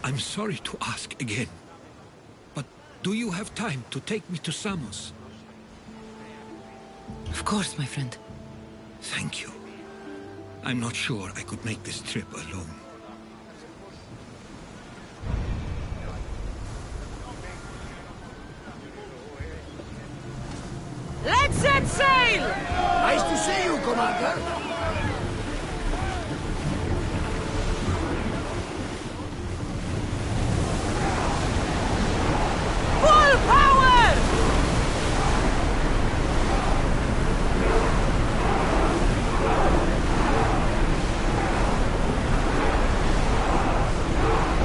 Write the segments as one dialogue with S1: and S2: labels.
S1: I'm sorry to ask again, but do you have time to take me to Samos?
S2: Of course, my friend.
S1: Thank you. I'm not sure I could make this trip alone.
S2: Let's set sail!
S3: Nice to see you, Commander.
S2: Full power!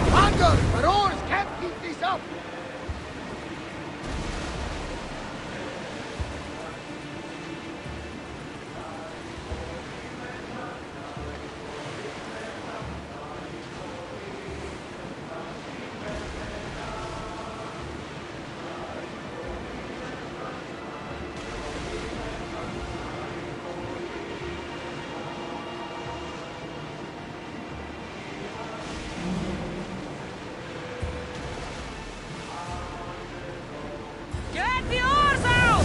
S3: Commander, our oars can't keep this up.
S2: Get the oars out!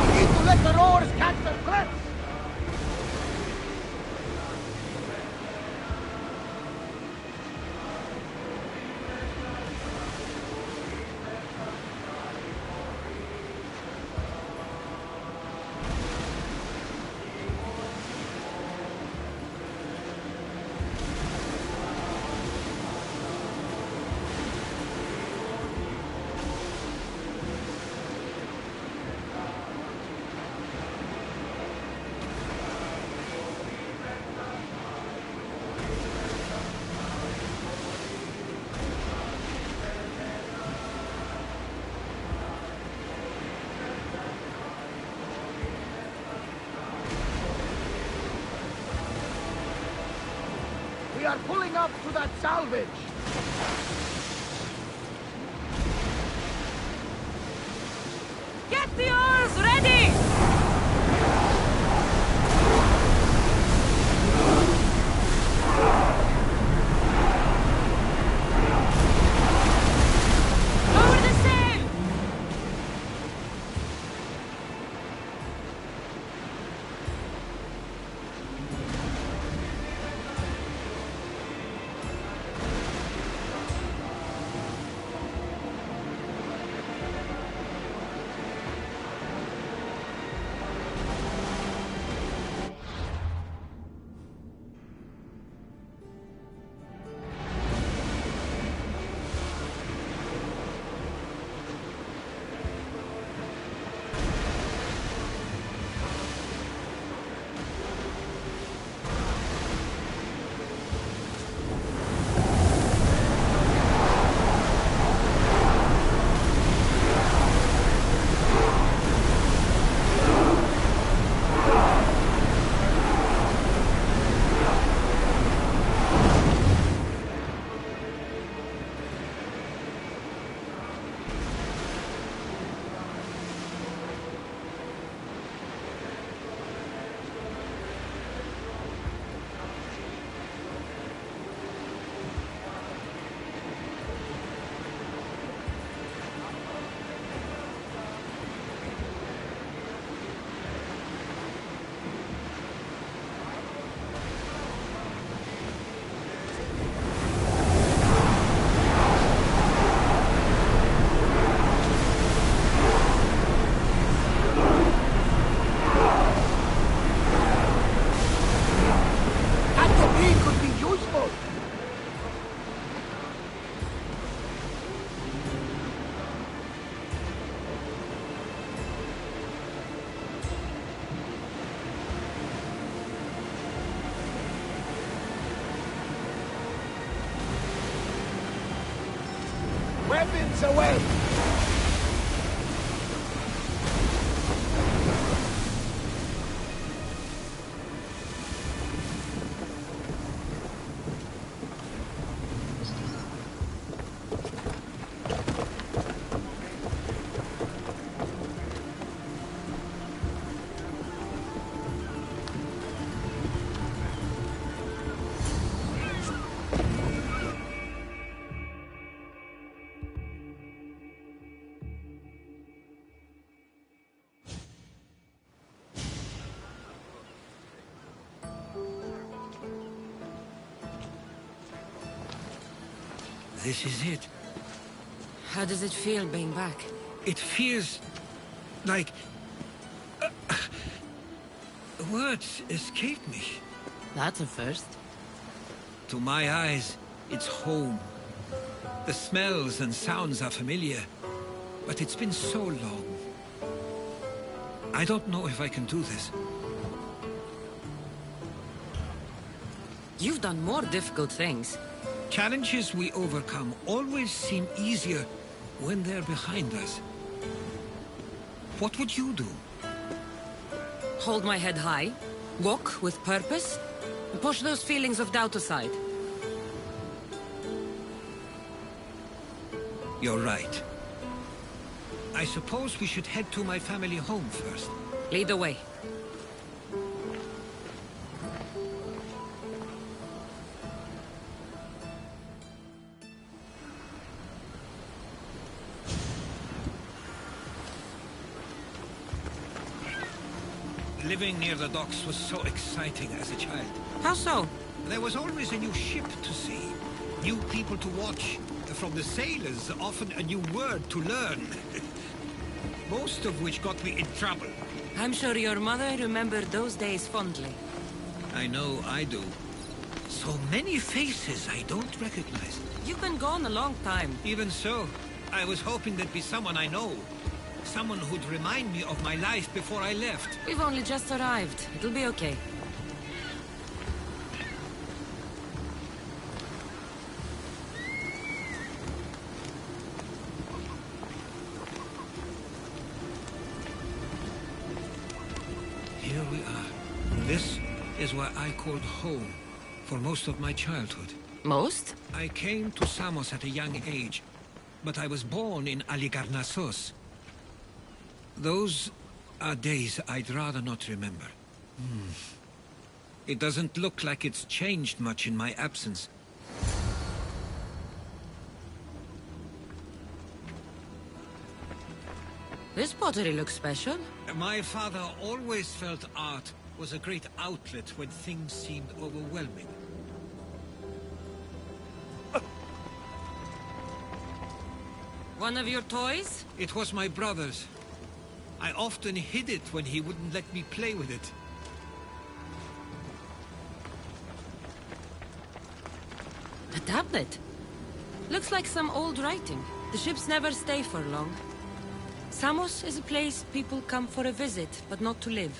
S3: We need to let the oars catch their breath. We are pulling up to that salvage.
S2: Get the oars ready! Lower the sail!
S3: weapons away!
S1: This is it.
S2: How does it feel being back?
S1: It feels like... words escape me.
S2: That's a first.
S1: To my eyes, it's home. The smells and sounds are familiar, but it's been so long. I don't know if I can do this.
S2: You've done more difficult things.
S1: Challenges we overcome always seem easier when they're behind us. What would you do?
S2: Hold my head high, walk with purpose, and push those feelings of doubt aside.
S1: You're right. I suppose we should head to my family home first.
S2: Lead the way.
S1: Living near the docks was so exciting as a child.
S2: How so?
S1: There was always a new ship to see, new people to watch. From the sailors, often a new word to learn. Most of which got me in trouble.
S2: I'm sure your mother remembered those days fondly.
S1: I know I do. So many faces I don't recognize.
S2: You've been gone a long time.
S1: Even so, I was hoping there'd be someone I know. Someone who'd remind me of my life before I left.
S2: We've only just arrived. It'll be okay.
S1: Here we are. This is where I called home for most of my childhood.
S2: Most?
S1: I came to Samos at a young age, but I was born in Aligarnassos. Those are days I'd rather not remember. It doesn't look like it's changed much in my absence.
S2: This pottery looks special.
S1: My father always felt art was a great outlet when things seemed overwhelming.
S2: One of your toys?
S1: It was my brother's. I often hid it when he wouldn't let me play with it.
S2: A tablet. Looks like some old writing. The ships never stay for long. Samos is a place people come for a visit, but not to live.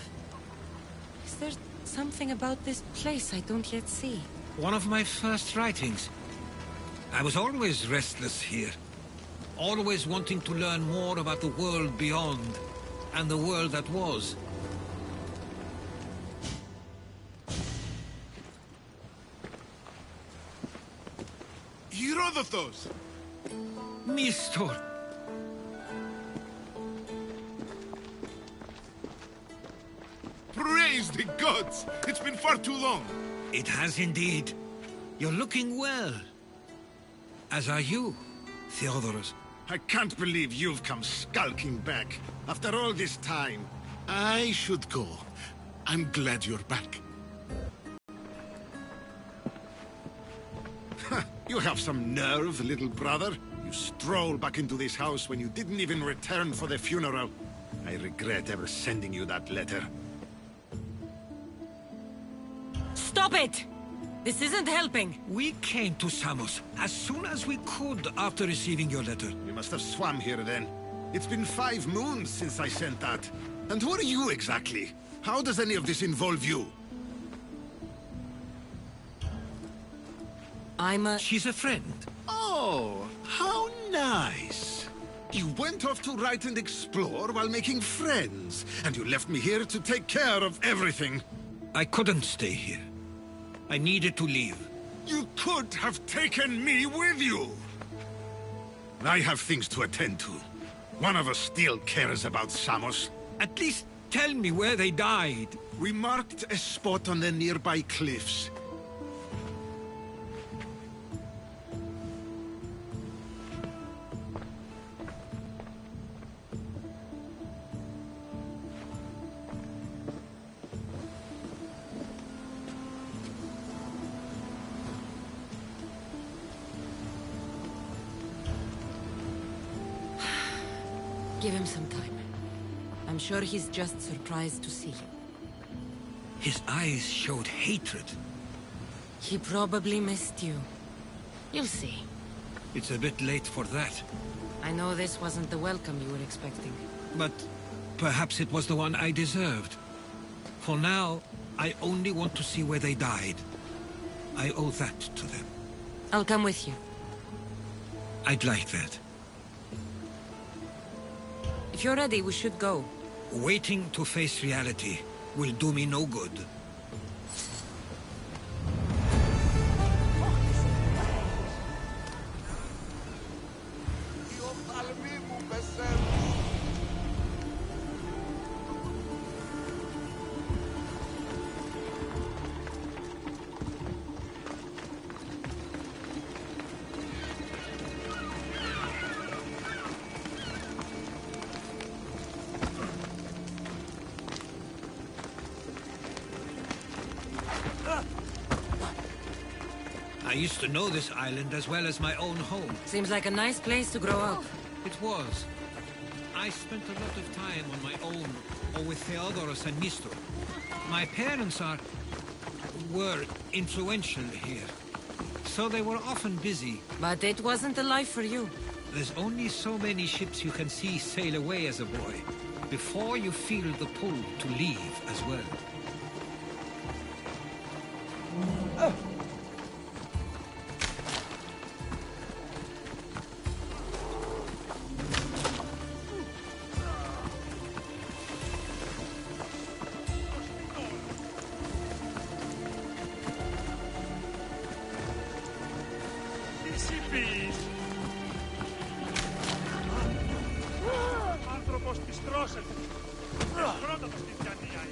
S2: Is there something about this place I don't yet see?
S1: One of my first writings. I was always restless here. Always wanting to learn more about the world beyond, and the world that was.
S4: Herodotos!
S1: Mistor!
S4: Praise the gods! It's been far too long.
S1: It has indeed. You're looking well. As are you, Theodoros.
S4: I can't believe you've come skulking back. After all this time, I should go. I'm glad you're back. You have some nerve, little brother. You stroll back into this house when you didn't even return for the funeral. I regret ever sending you that letter.
S2: Stop it! This isn't helping.
S1: We came to Samos as soon as we could after receiving your letter.
S4: You must have swam here then. It's been 5 moons since I sent that. And who are you exactly? How does any of this involve you?
S2: I'm a...
S1: She's a friend.
S4: Oh, how Nice. You went off to write and explore while making friends, and you left me here to take care of everything.
S1: I couldn't stay here. I needed to leave.
S4: You could have taken me with you! I have things to attend to. One of us still cares about Samos.
S1: At least tell me where they died.
S4: We marked a spot on the nearby cliffs.
S2: Give him some time. I'm sure he's just surprised to see you.
S1: His eyes showed hatred.
S2: He probably missed you. You'll see.
S1: It's a bit late for that.
S2: I know this wasn't the welcome you were expecting.
S1: But perhaps it was the one I deserved. For now, I only want to see where they died. I owe that to them.
S2: I'll come with you.
S1: I'd like that.
S2: If you're ready, we should go.
S1: Waiting to face reality will do me no good. I used to know this island as well as my own home.
S2: Seems like a nice place to grow up.
S1: It was. I spent a lot of time on my own, or with Theodoros and Mistro. My parents were influential here, so they were often busy.
S2: But it wasn't a life for you.
S1: There's only so many ships you can see sail away as a boy, before you feel the pull to leave as well.
S5: Άνθρωπος της τρώσεται. Πρώτα το στη Διανία.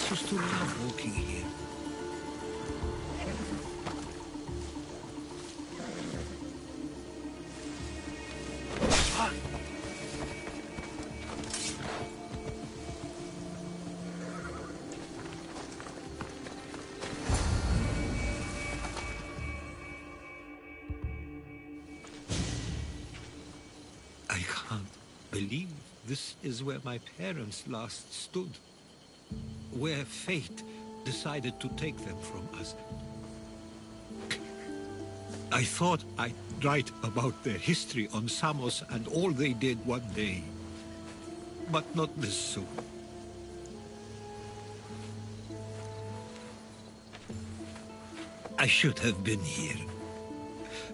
S1: Used to love walking here. I can't believe this is where my parents last stood. Where fate decided to take them from us. I thought I'd write about their history on Samos and all they did one day. But not this soon. I should have been here.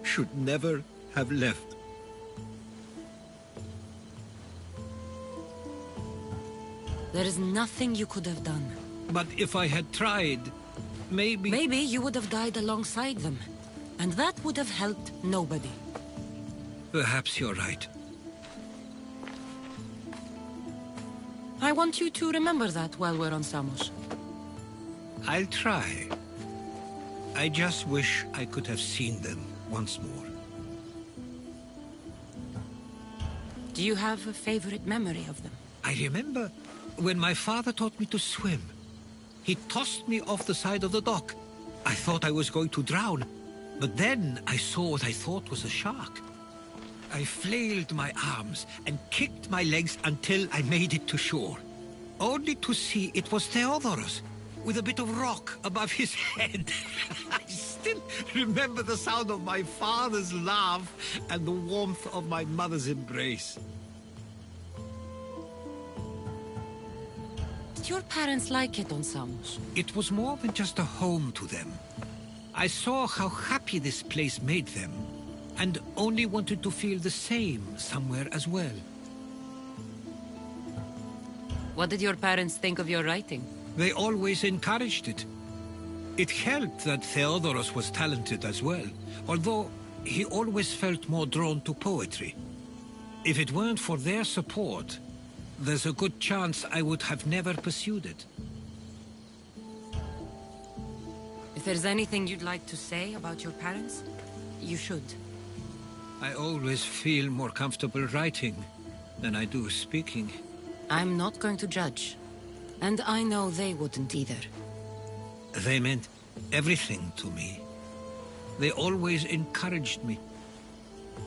S1: Should never have left.
S2: There is nothing you could have done.
S1: But if I had tried, maybe...
S2: Maybe you would have died alongside them. And that would have helped nobody.
S1: Perhaps you're right.
S2: I want you to remember that while we're on Samos.
S1: I'll try. I just wish I could have seen them once more.
S2: Do you have a favorite memory of them?
S1: I remember when my father taught me to swim. He tossed me off the side of the dock. I thought I was going to drown, but then I saw what I thought was a shark. I flailed my arms and kicked my legs until I made it to shore, only to see it was Theodorus, with a bit of rock above his head. I still remember the sound of my father's laugh and the warmth of my mother's embrace.
S2: Did your parents like it on Samos?
S1: It was more than just a home to them. I saw how happy this place made them, and only wanted to feel the same somewhere as well.
S2: What did your parents think of your writing?
S1: They always encouraged it. It helped that Theodorus was talented as well, although he always felt more drawn to poetry. If it weren't for their support, there's a good chance I would have never pursued it.
S2: If there's anything you'd like to say about your parents, you should.
S1: I always feel more comfortable writing than I do speaking.
S2: I'm not going to judge. And I know they wouldn't either.
S1: They meant everything to me. They always encouraged me.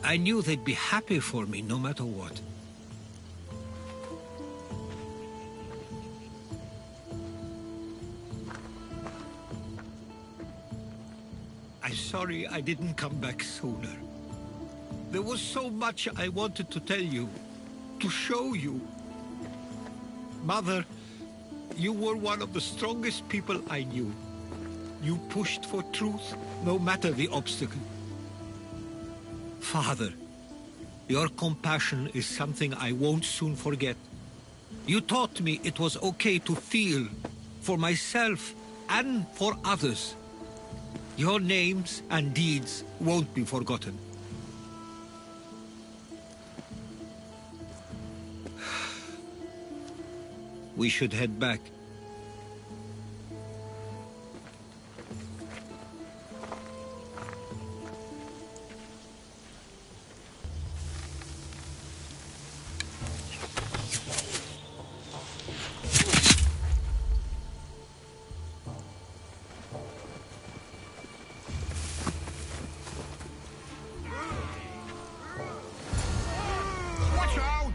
S1: I knew they'd be happy for me no matter what. I'm sorry I didn't come back sooner. There was so much I wanted to tell you, to show you. Mother, you were one of the strongest people I knew. You pushed for truth, no matter the obstacle. Father, your compassion is something I won't soon forget. You taught me it was okay to feel, for myself and for others. Your names and deeds won't be forgotten. We should head back.
S4: Watch out!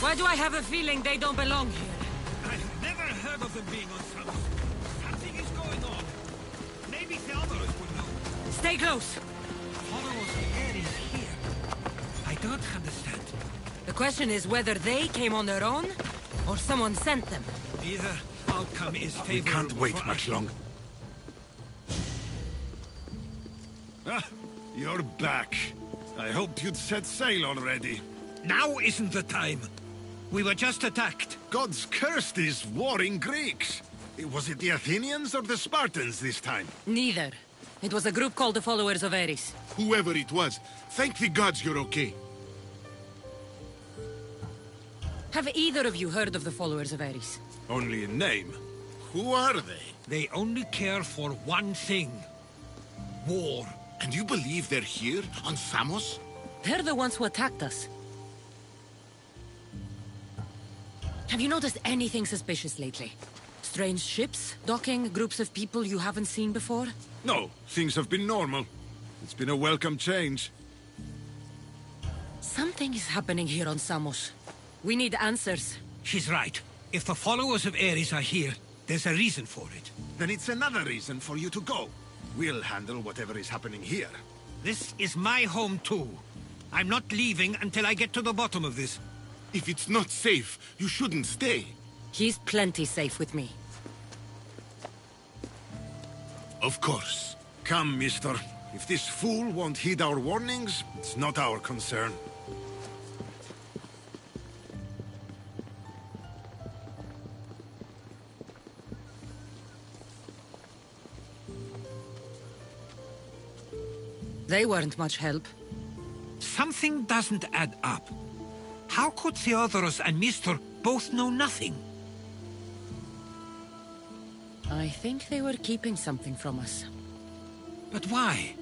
S2: Why do I have a feeling they don't belong here?
S1: I've never heard of them being on Samos. Something is going on. Maybe Theodorus would know.
S2: Stay close.
S1: Followers of Ares here. I don't understand.
S2: The question is whether they came on their own, or someone sent them.
S1: Either outcome is
S4: We
S1: favorable.
S4: can't wait
S1: for
S4: much
S1: us.
S4: longer. Ah, you're back. I hoped you'd set sail already.
S1: Now isn't the time. We were just attacked.
S4: Gods cursed these warring Greeks. Was it the Athenians or the Spartans this time?
S2: Neither. It was a group called the Followers of Ares.
S6: Whoever it was, thank the gods you're okay.
S2: Have either of you heard of the Followers of Ares?
S4: Only in name. Who are they?
S1: They only care for one thing. War.
S6: And you believe they're here, on Samos?
S2: They're the ones who attacked us. Have you noticed anything suspicious lately? Strange ships, docking, groups of people you haven't seen before?
S4: No, things have been normal. It's been a welcome change.
S2: Something is happening here on Samos. We need answers.
S1: She's right. If the followers of Ares are here, there's a reason for it.
S4: Then it's another reason for you to go. We'll handle whatever is happening here.
S1: This is my home too. I'm not leaving until I get to the bottom of this.
S6: If it's not safe, you shouldn't stay.
S2: He's plenty safe with me.
S6: Of course.
S4: Come, mister. If this fool won't heed our warnings, it's not our concern.
S2: They weren't much help.
S1: Something doesn't add up. How could Theodoros and Mister both know nothing?
S2: I think they were keeping something from us.
S1: But why?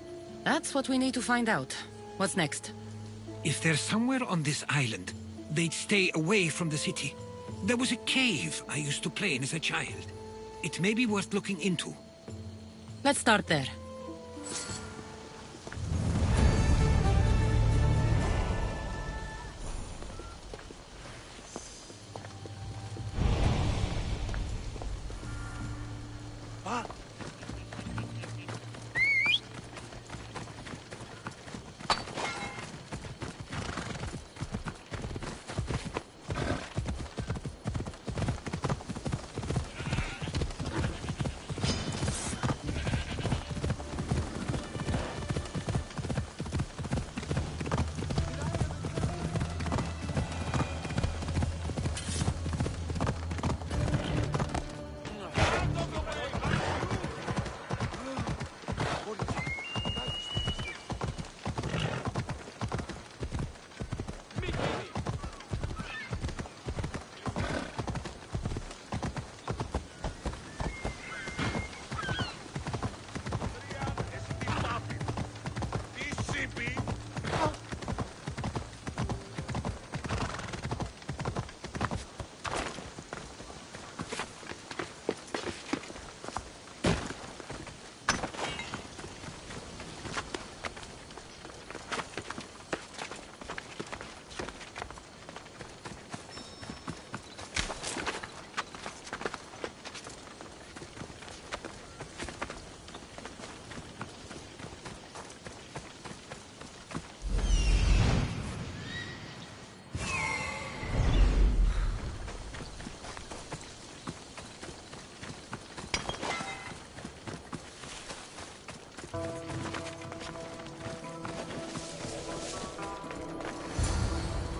S2: That's what we need to find out. What's next?
S1: If they're somewhere on this island, they'd stay away from the city. There was a cave I used to play in as a child. It may be worth looking into.
S2: Let's start there.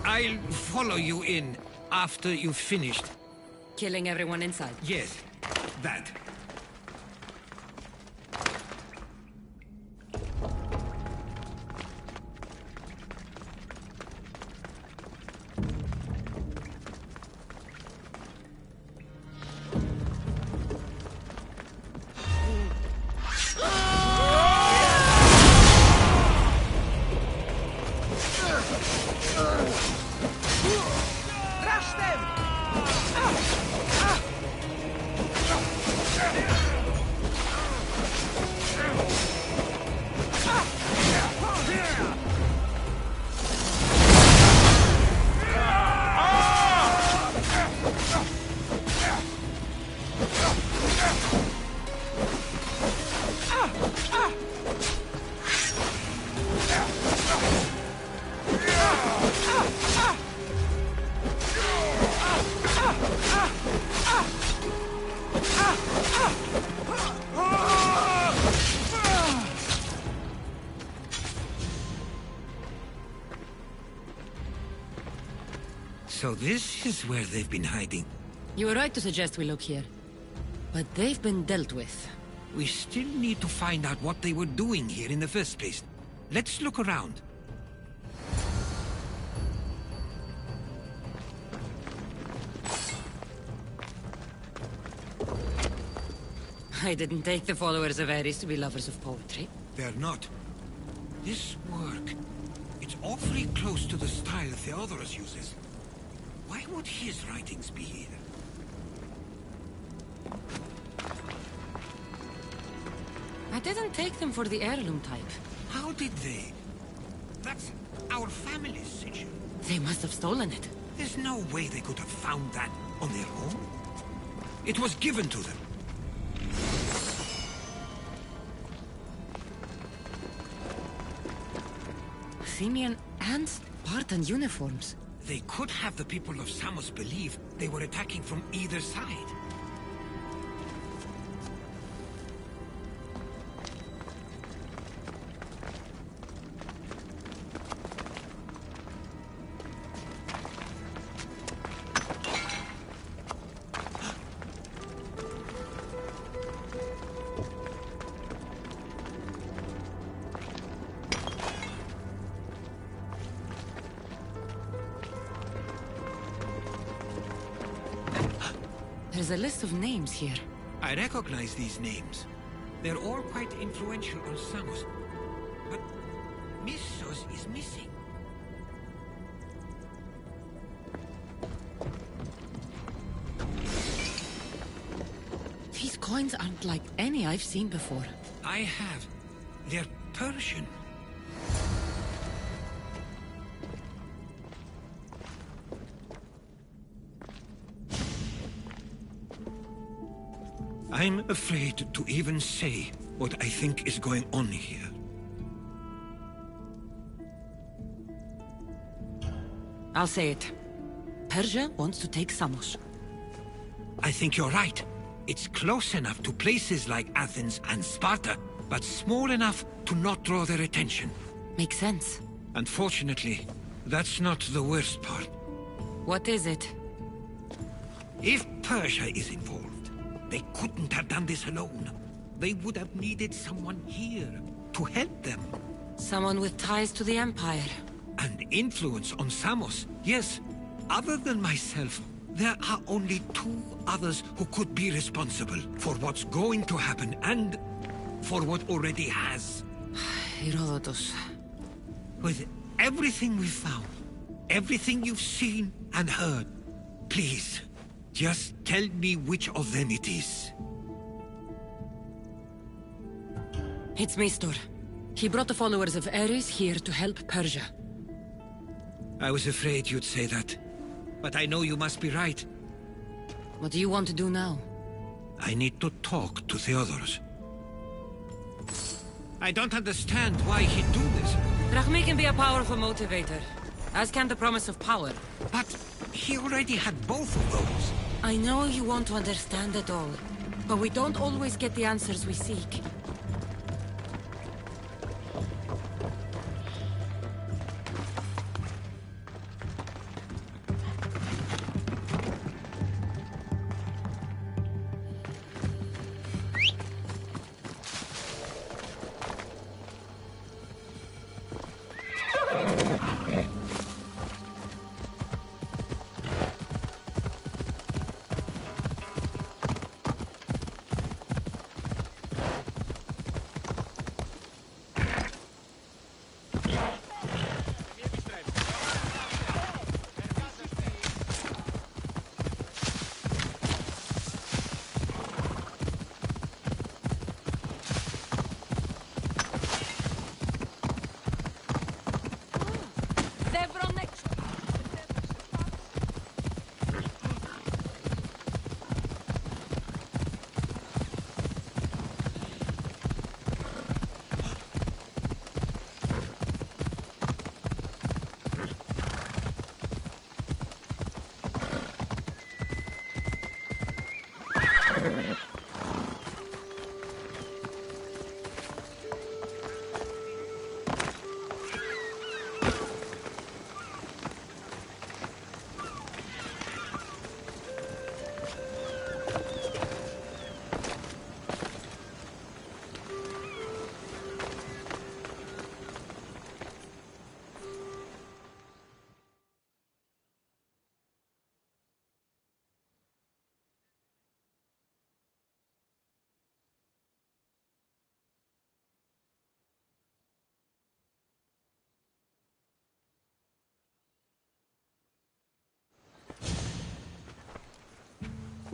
S1: I'll follow you in after you've finished.
S2: Killing everyone inside.
S1: Yes, that. So this is where they've been hiding.
S2: You were right to suggest we look here. But they've been dealt with.
S1: We still need to find out what they were doing here in the first place. Let's look around.
S2: I didn't take the followers of Ares to be lovers of poetry.
S1: They're not. This work, it's awfully close to the style Theodorus uses. Why would his writings be here?
S2: I didn't take them for the heirloom type.
S1: How did they? That's our family's sigil.
S2: They must have stolen it.
S1: There's no way they could have found that on their own. It was given to them.
S2: Athenian and Spartan uniforms.
S1: They could have the people of Samos believe they were attacking from either side.
S2: There's a list of names here.
S1: I recognize these names. They're all quite influential on Samos. But Missos is missing.
S2: These coins aren't like any I've seen before.
S1: I have. They're Persian. I'm afraid to even say what I think is going on here.
S2: I'll say it. Persia wants to take Samos.
S1: I think you're right. It's close enough to places like Athens and Sparta, but small enough to not draw their attention.
S2: Makes sense.
S1: Unfortunately, that's not the worst part.
S2: What is it?
S1: If Persia is involved, they couldn't have done this alone. They would have needed someone here to help them.
S2: Someone with ties to the Empire.
S1: And influence on Samos, yes. Other than myself, there are only two others who could be responsible for what's going to happen and for what already has.
S2: Herodotus.
S1: With everything we've found, everything you've seen and heard, please, just tell me which of them it is.
S2: It's Mistor. He brought the followers of Ares here to help Persia.
S1: I was afraid you'd say that. But I know you must be right.
S2: What do you want to do now?
S1: I need to talk to Theodorus. I don't understand why he'd do this.
S2: Drachmi can be a powerful motivator, as can the promise of power.
S1: But he already had both of those.
S2: I know you want to understand it all, but we don't always get the answers we seek.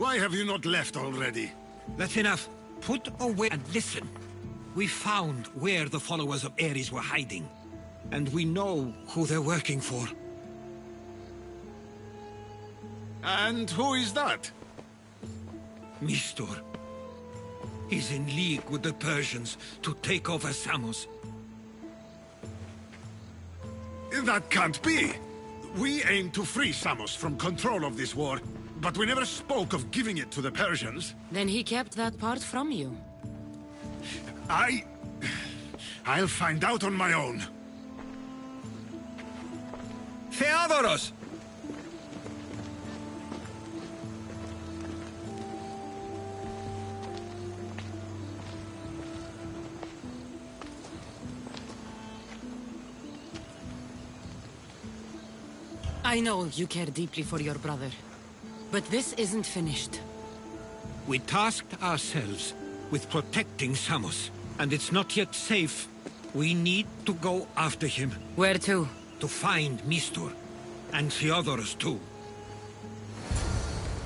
S4: Why have you not left already?
S1: That's enough. Put away and listen. We found where the followers of Ares were hiding. And we know who they're working for.
S4: And who is that?
S1: Mistur. He's in league with the Persians to take over Samos.
S4: That can't be! We aim to free Samos from control of this war, but we never spoke of giving it to the Persians.
S2: Then he kept that part from you.
S4: I'll find out on my own.
S1: Theodoros!
S2: I know you care deeply for your brother. But this isn't finished.
S1: We tasked ourselves with protecting Samos, and it's not yet safe. We need to go after him.
S2: Where to?
S1: To find Mistur. And Theodoros too.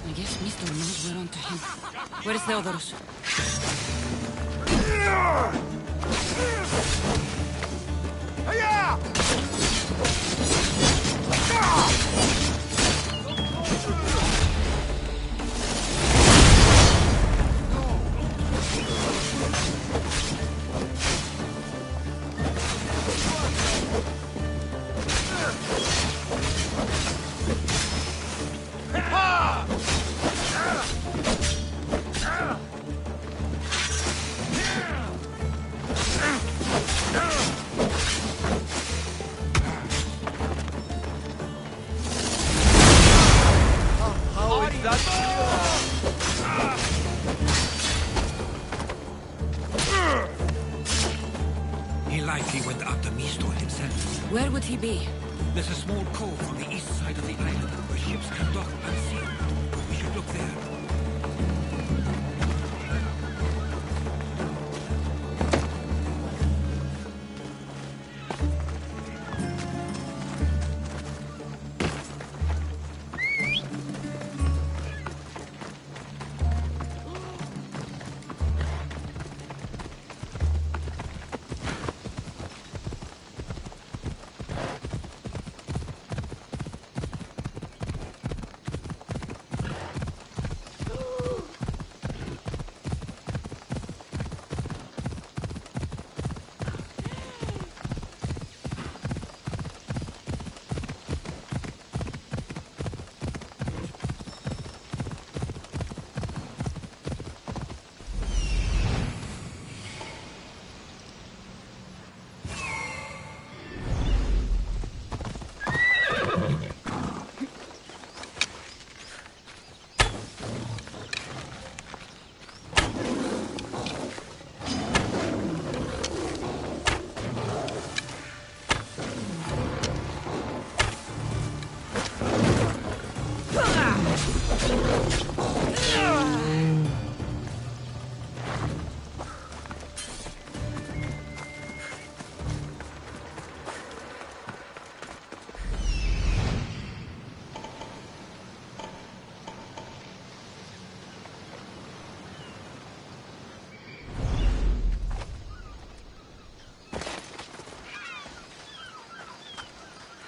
S2: I guess Mr. knows we're onto him. Where's Theodoros?
S1: He likely went after Mistur himself.
S2: Where would he be?
S1: There's a small cove on the east side of the island where ships can dock unseen. We should look there.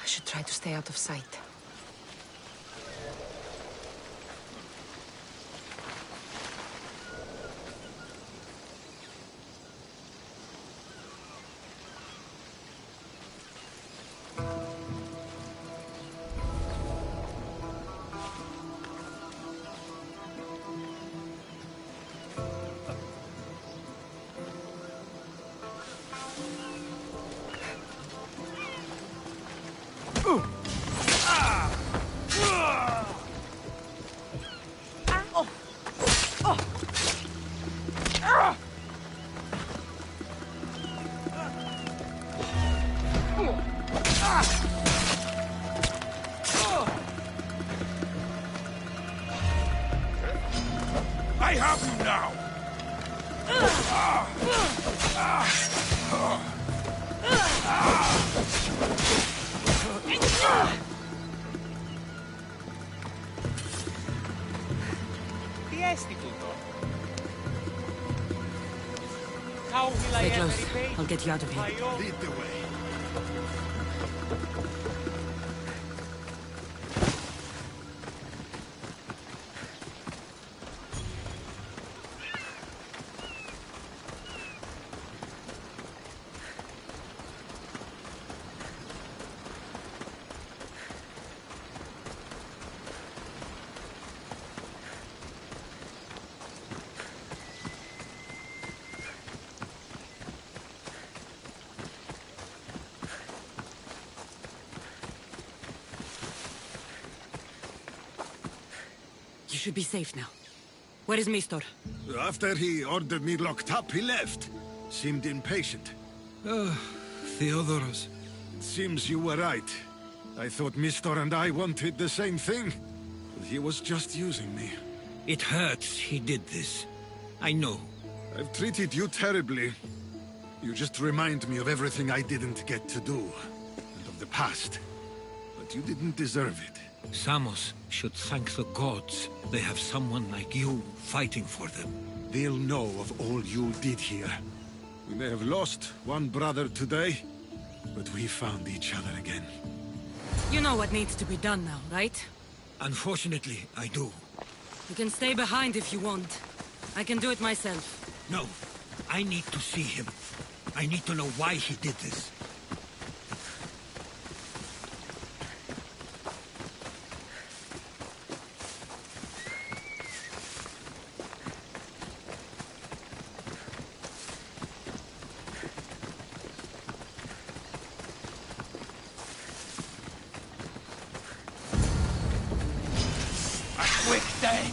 S2: I should try to stay out of sight.
S6: I have you now!
S2: close. I'll get you out of here.
S4: Lead the way.
S2: You should be safe now. Where is Mistor?
S4: After he ordered me locked up, he left. Seemed impatient.
S1: Theodoros.
S4: It seems you were right. I thought Mistor and I wanted the same thing. But he was just using me.
S1: It hurts he did this. I know.
S4: I've treated you terribly. You just remind me of everything I didn't get to do. And of the past. But you didn't deserve it.
S1: Samos should thank the gods. They have someone like you fighting for them.
S4: They'll know of all you did here. We may have lost one brother today, but we found each other again.
S2: You know what needs to be done now, right?
S1: Unfortunately, I do.
S2: You can stay behind if you want. I can do it myself.
S1: No, I need to see him. I need to know why he did this.
S3: Quick day!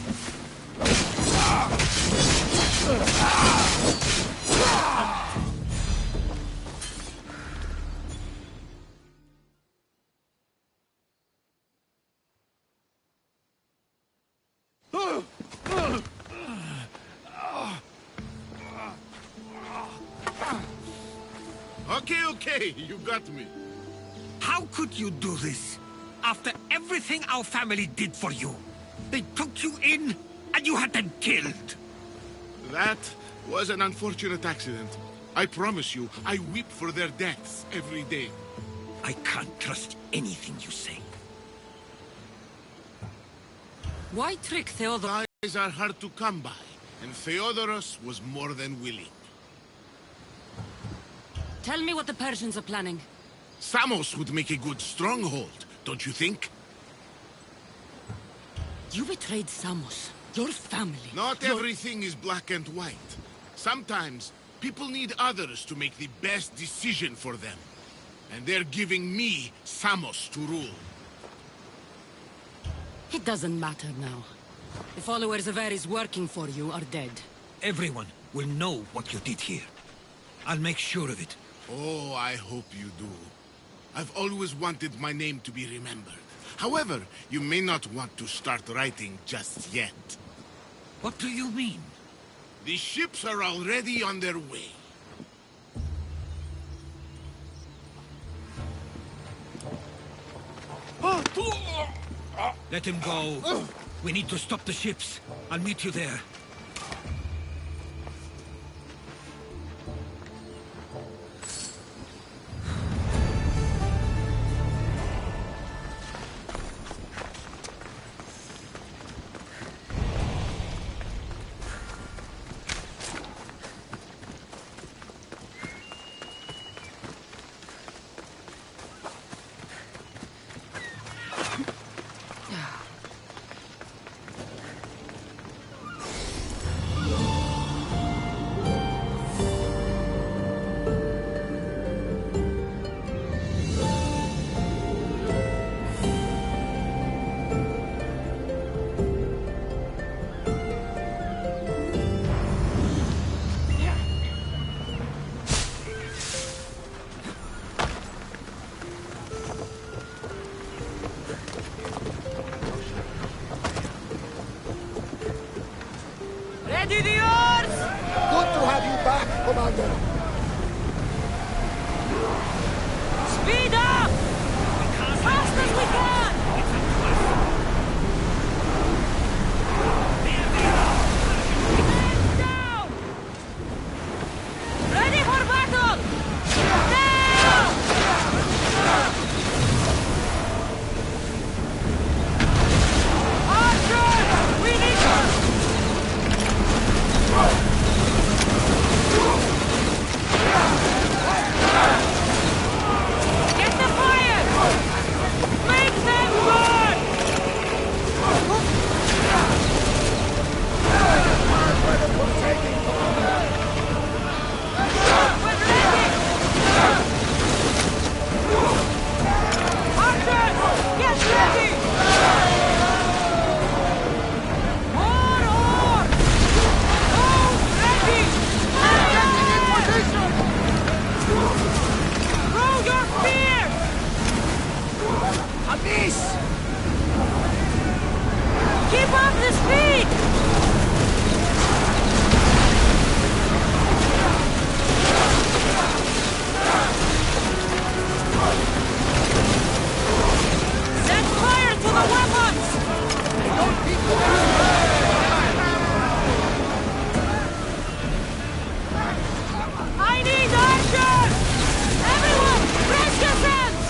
S6: Okay, you got me.
S1: How could you do this? After everything our family did for you. They took you in, and you had them killed.
S6: That was an unfortunate accident. I promise you, I weep for their deaths every day.
S1: I can't trust anything you say.
S2: Why trick Theodor?
S6: Lies are hard to come by, and Theodoros was more than willing.
S2: Tell me what the Persians are planning.
S6: Samos would make a good stronghold, don't you think?
S2: You betrayed Samos, your family.
S6: Not everything is black and white. Sometimes, people need others to make the best decision for them. And they're giving me Samos to rule.
S2: It doesn't matter now. The followers of Ares working for you are dead.
S1: Everyone will know what you did here. I'll make sure of it.
S6: Oh, I hope you do. I've always wanted my name to be remembered. However, you may not want to start writing just yet.
S1: What do you mean?
S6: The ships are already on their way.
S1: Let him go. We need to stop the ships. I'll meet you there.
S3: Miss!
S2: Keep up the speed! Set fire to the weapons! I need archers! Everyone, brace yourselves!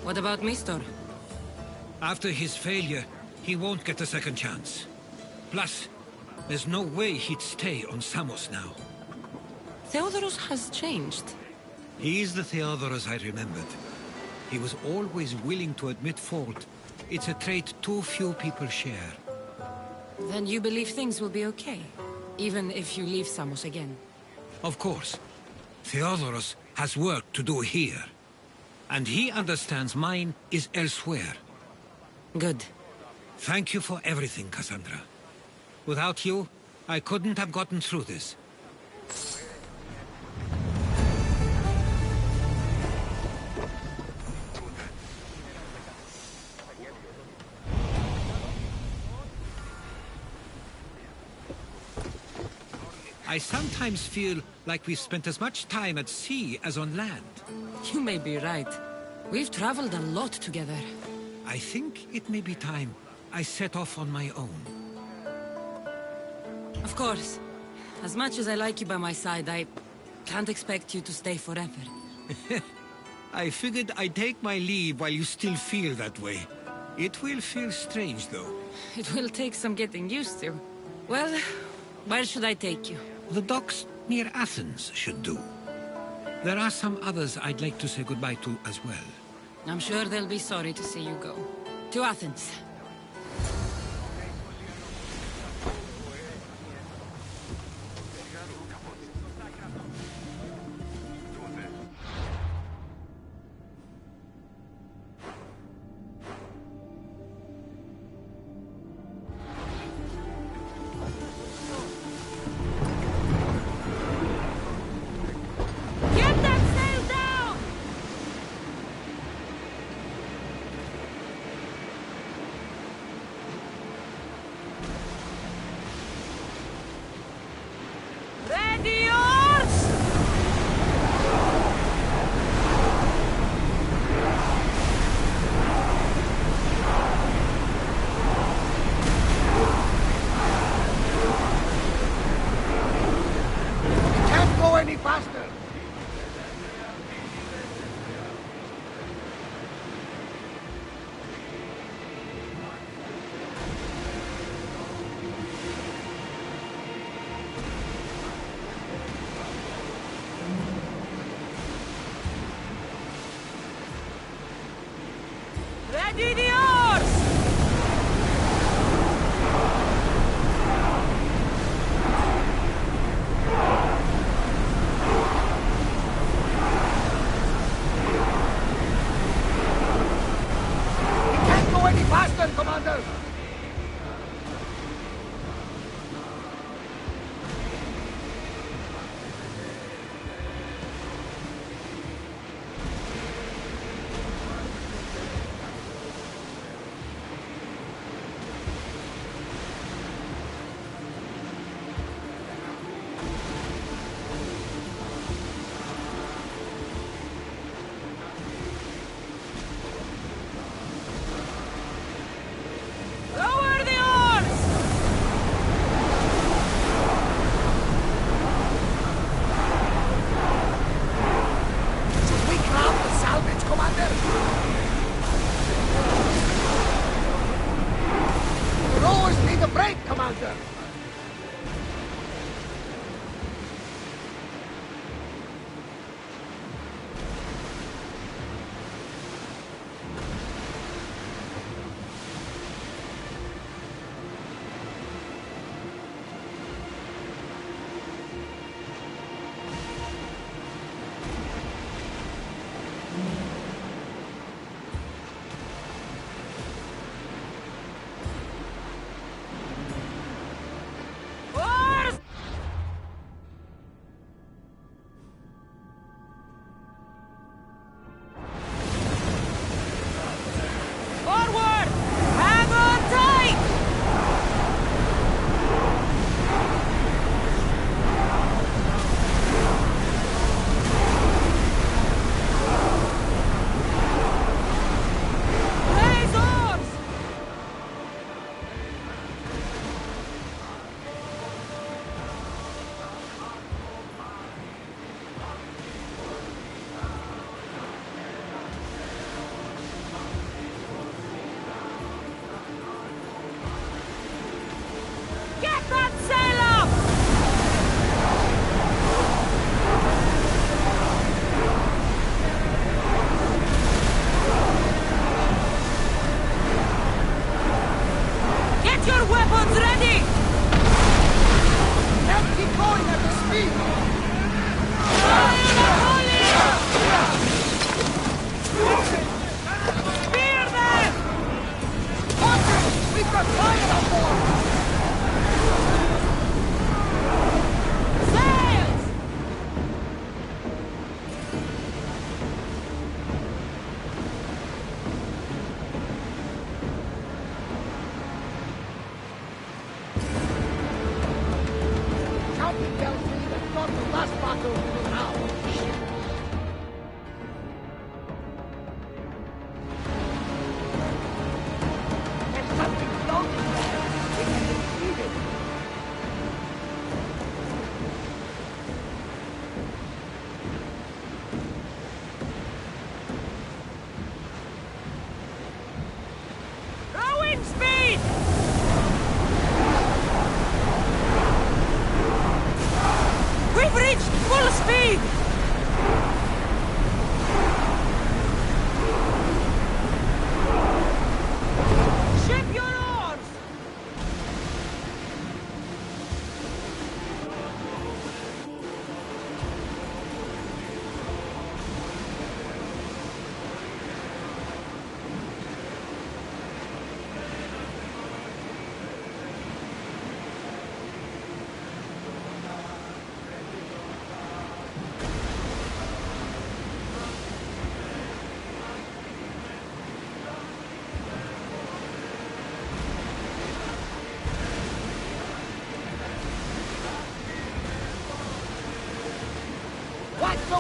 S2: What about Mistor?
S1: After his failure, he won't get a second chance. Plus, there's no way he'd stay on Samos now.
S2: Theodoros has changed.
S1: He is the Theodoros I remembered. He was always willing to admit fault. It's a trait too few people share.
S2: Then you believe things will be okay? Even if you leave Samos again?
S1: Of course. Theodoros has work to do here. And he understands mine is elsewhere.
S2: Good.
S1: Thank you for everything, Cassandra. Without you, I couldn't have gotten through this. I sometimes feel like we've spent as much time at sea as on land.
S2: You may be right. We've traveled a lot together.
S1: I think it may be time I set off on my own.
S2: Of course. As much as I like you by my side, I can't expect you to stay forever.
S1: I figured I'd take my leave while you still feel that way. It will feel strange, though.
S2: It will take some getting used to. Well, where should I take you?
S1: The docks near Athens should do. There are some others I'd like to say goodbye to as well.
S2: I'm sure they'll be sorry to see you go. To Athens. Get that sail down! Ready, oars!
S3: Can't go any faster.
S2: Ready the oars!
S3: Can't go any faster, Commander.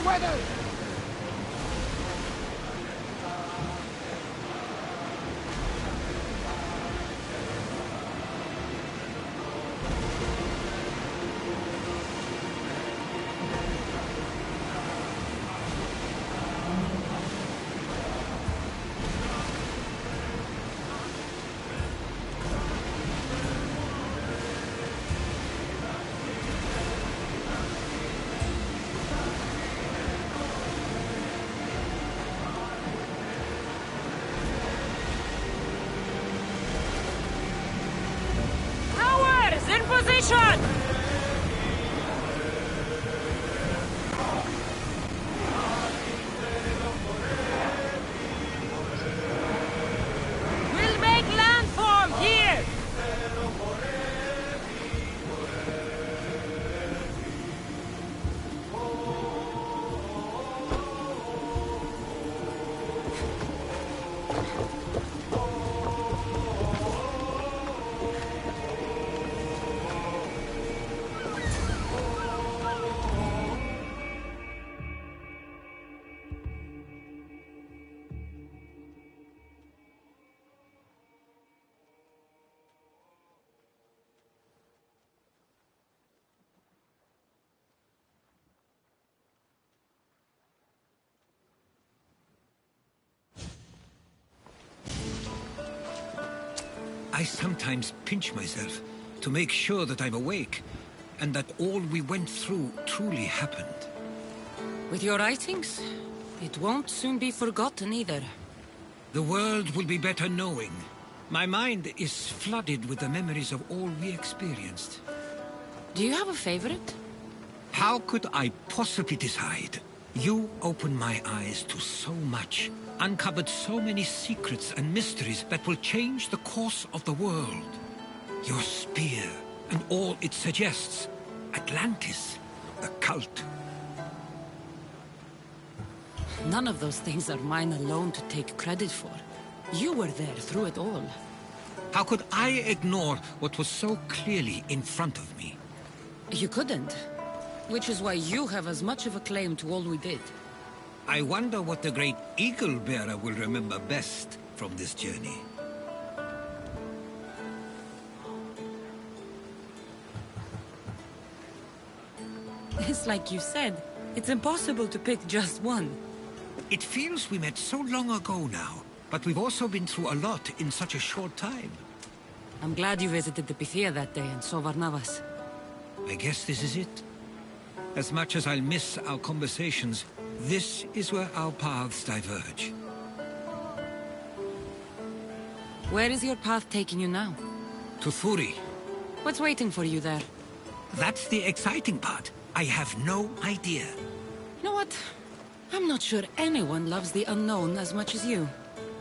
S3: weather!
S2: In position! We'll make landfall here!
S1: I sometimes pinch myself to make sure that I'm awake, and that all we went through truly happened.
S2: With your writings, it won't soon be forgotten either.
S1: The world will be better knowing. My mind is flooded with the memories of all we experienced.
S2: Do you have a favorite?
S1: How could I possibly decide? You opened my eyes to so much, uncovered so many secrets and mysteries that will change the course of the world. Your spear, and all it suggests. Atlantis, the cult.
S2: None of those things are mine alone to take credit for. You were there through it all.
S1: How could I ignore what was so clearly in front of me?
S2: You couldn't. Which is why you have as much of a claim to all we did.
S1: I wonder what the great Eagle Bearer will remember best from this journey.
S2: It's like you said, it's impossible to pick just one.
S1: It feels we met so long ago now, but we've also been through a lot in such a short time.
S2: I'm glad you visited the Pythia that day and saw Varnavas.
S1: I guess this is it. As much as I'll miss our conversations, this is where our paths diverge.
S2: Where is your path taking you now?
S1: To Thuri.
S2: What's waiting for you there?
S1: That's the exciting part. I have no idea.
S2: You know what? I'm not sure anyone loves the unknown as much as you.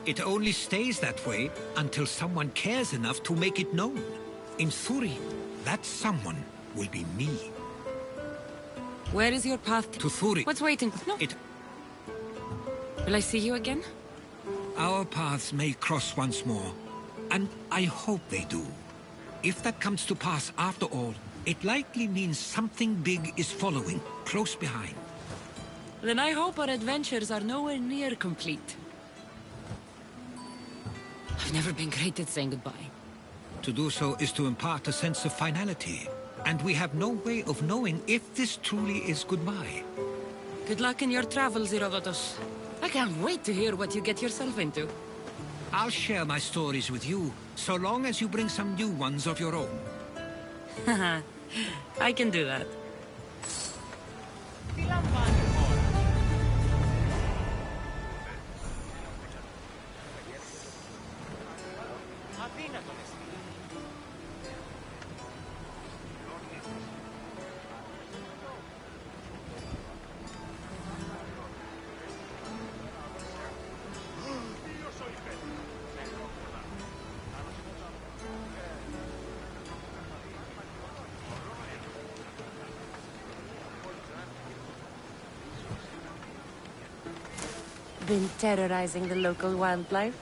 S1: It only stays that way until someone cares enough to make it known. In Thuri, that someone will be me.
S2: Where is your path
S1: To Thuri.
S2: What's waiting? No. Will I see you again?
S1: Our paths may cross once more, and I hope they do. If that comes to pass after all, it likely means something big is following, close behind.
S2: Then I hope our adventures are nowhere near complete. I've never been great at saying goodbye.
S1: To do so is to impart a sense of finality, and we have no way of knowing if this truly is goodbye.
S2: Good luck in your travels, Herodotus. I can't wait to hear what you get yourself into.
S1: I'll share my stories with you, so long as you bring some new ones of your own.
S2: Haha, I can do that.
S7: Been terrorizing the local wildlife?